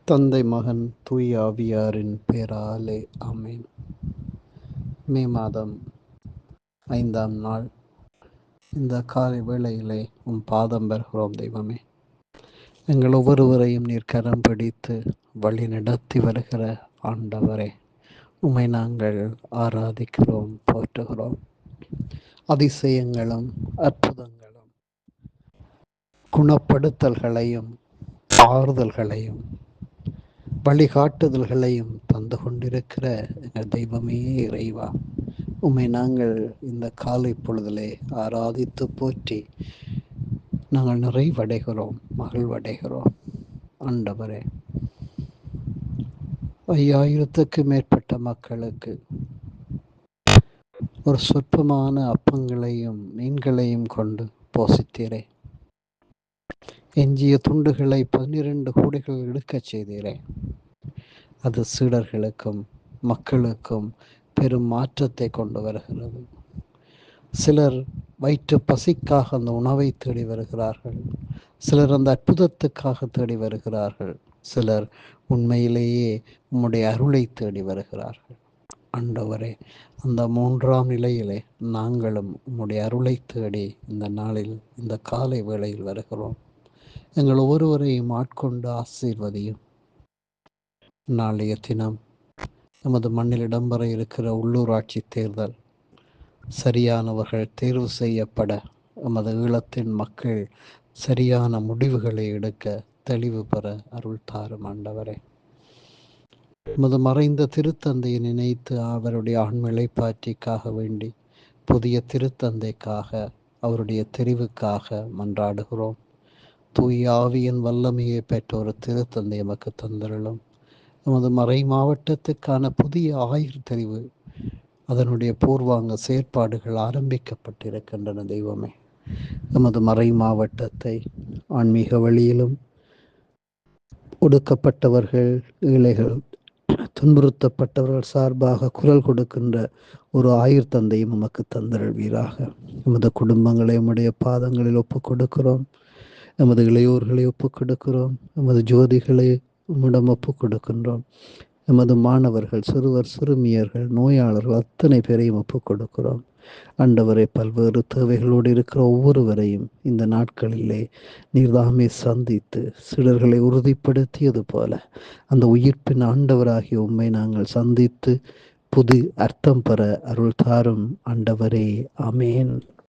தந்தை மகன் தூய ஆவியாரின் பேராலே ஆமென். மே மாதம் 5ஆம் நாள் இந்த காலை வேளையிலே பாதம் பெறுகிறோம். தெய்வமே, எங்கள் ஒவ்வொருவரையும் நீர் கரம் பிடித்து வழி நடத்தி வருகிற ஆண்டவரே, உம்மை நாங்கள் ஆராதிக்கிறோம், போற்றுகிறோம். அதிசயங்களும் அற்புதங்களும் குணப்படுத்தல்களையும் ஆறுதல்களையும் வழிகாட்டுதல்களையும் தந்து கொண்டிருக்கிற எங்கள் தெய்வமே இறைவா, உம்மை நாங்கள் இந்த காலை பொழுதிலே ஆராதித்து போற்றி நாங்கள் நிறைவடைகிறோம், மகிழ்வடைகிறோம். ஆண்டவரே, 5000க்கு மேற்பட்ட மக்களுக்கு ஒரு சொற்பமான அப்பங்களையும் மீன்களையும் கொண்டு போஷித்தீரே. எஞ்சிய துண்டுகளை 12 கூடைகள் எடுக்கச் செய்தீரே. அது சீடர்களுக்கும் மக்களுக்கும் பெரும் மாற்றத்தை கொண்டு வருகிறது. சிலர் வயிற்று பசிக்காக அந்த உணவை தேடி வருகிறார்கள். சிலர் அந்த அற்புதத்துக்காக தேடி வருகிறார்கள். சிலர் உண்மையிலேயே உம்முடைய அருளை தேடி வருகிறார்கள். ஆண்டவரே, அந்த 3ஆம் நிலையிலே நாங்களும் உம்முடைய அருளை தேடி இந்த நாளில் இந்த காலை வேளையில் வருகிறோம். எங்கள் ஒவ்வொருவரையும் ஆட்கொண்டு ஆசீர்வதியும். நாளைய தினம் நமது மண்ணில் இடம்பெற இருக்கிற உள்ளூராட்சி தேர்தல் சரியானவர்கள் தேர்வு செய்யப்பட, நமது ஈழத்தின் மக்கள் சரியான முடிவுகளை எடுக்க தெளிவு பெற அருள் தாரும். ஆண்டவரே, நமது மறைந்த திருத்தந்தையை நினைத்து அவருடைய ஆண்மிளைப்பாற்றிக்காக வேண்டி புதிய திருத்தந்தைக்காக அவருடைய தெரிவுக்காக மன்றாடுகிறோம். தூய ஆவியின் வல்லமையை பெற்ற ஒரு திருத்தந்தை எமக்கு தந்திரலும். நமது மறை மாவட்டத்துக்கான புதிய ஆயுர் தெரிவு, அதனுடைய பூர்வாங்க செயற்பாடுகள் ஆரம்பிக்கப்பட்டிருக்கின்றன. தெய்வமே, நமது மறை மாவட்டத்தை ஆன்மீக வழியிலும் ஒடுக்கப்பட்டவர்கள், ஏழைகள், துன்புறுத்தப்பட்டவர்கள் சார்பாக குரல் கொடுக்கின்ற ஒரு ஆயுர் தந்தையும் நமக்கு தந்திரவீராக. நமது குடும்பங்களை உம்முடைய பாதங்களில் ஒப்புக் கொடுக்கிறோம். நமது இளையோர்களை ஒப்புக் கொடுக்கிறோம். நமது ஜோதிகளை உம்மிடம் ஒப்புக் கொடுக்கின்றோம். நமது மாணவர்கள், சிறுவர், சிறுமியர்கள், நோயாளர்கள் அத்தனை பேரையும் ஒப்புக் கொடுக்கிறோம். ஆண்டவரை, பல்வேறு தேவைகளோடு இருக்கிற ஒவ்வொருவரையும் இந்த நாட்களிலே நீர்தாமே சந்தித்து சிலர்களை உறுதிப்படுத்தியது போல அந்த உயிர்ப்பின் ஆண்டவராகிய உம்மை நாங்கள் சந்தித்து புது அர்த்தம் பெற அருள் தாரும். ஆண்டவரே, ஆமேன்.